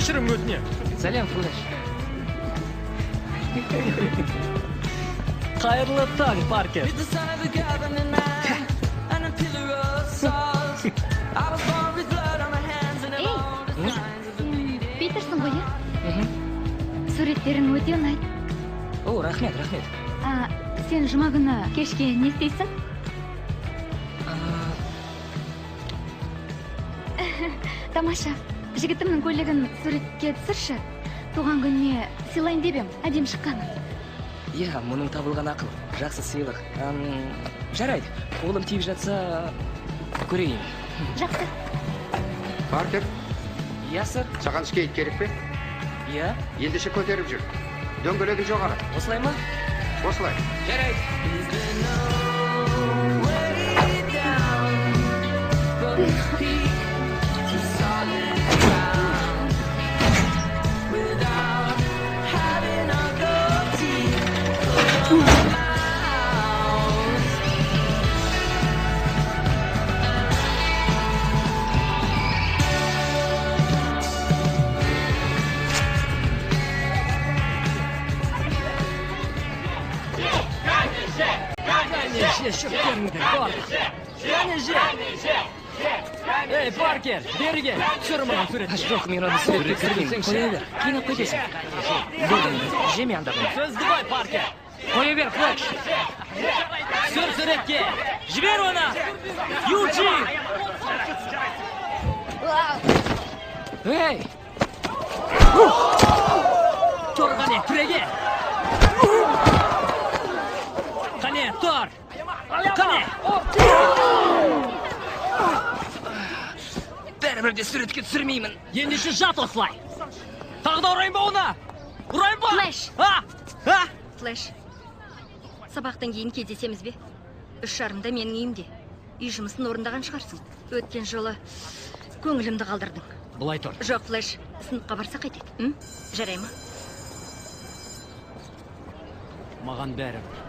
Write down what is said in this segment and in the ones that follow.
Кешірім өтінем. Сәлем, Флэш. Қайырлы таң, Паркер. Питерсің ғой, суреттерің өте ұнайды. О, рахмет. Сен жұма күні кешке не істейсің? Тамаша, жігітімнің көйлегін суретке түсірші. Туған күніне сыйлайын деп ем, әдем шыққаны. Иә, мұның табылған ақыл. Жақсы сыйлық. Жарайды, қолым тиіп жатса, көрейін. Жақсы. Паркер, Иә, сэр. саған скейт керек пе? Иә. Ендеше көтеріп жүр. Дөңгелегін жоғары. Осылай ма? Осылай. Жарайды. Эй, Паркер, бері кел. Түсір маған суретті. Жоқ, мен оны суретке кірмеймін. Қоя бер, қинап қойдесің. Жеме андағын. Сөзді қой, Паркер. Қоя бер, Флэш. Түсір суретке. Жібер оны. Юджи. Эй! Тұр қане, түреге. Қане, тұр. Қане. Бәрібірде суретке түсірмеймін. Ендеше жат осылай. Тағы да ұрайын ба оны? Ұрайын ба? Флэш. Флэш. Сабақтан кейін кездесеміз бе? 3:30-да менің үйімде. Үй жұмысын орындаған шығарсың. Өткен жолы көңілімді қалдырдың. Бұлай тұр. Жоқ, Флэш. Сыныпқа барса қайтеді. Жарай ма? Маған бәрібір.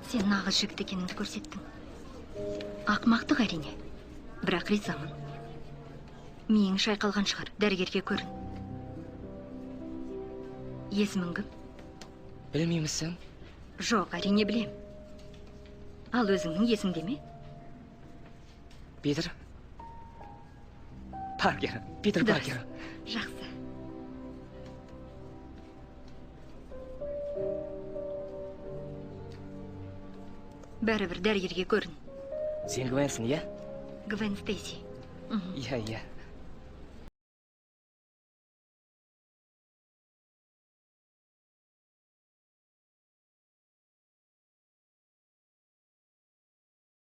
Сен нағыз жігіт екеніңді көрсеттің. Ақымақтық әрине, бірақ ризамын. Миың шайқалған шығар, дәрігерге көрін. Есімің кім? Білмеймісің? Жоқ, әрине білем. Ал өзіңнің есіңде ме? Питер. Паркер. Питер Паркер. Жақсы. Бәрібір дәрігерге көрін. Сен Гвенсің, иә? Гвен Стейси. Иә.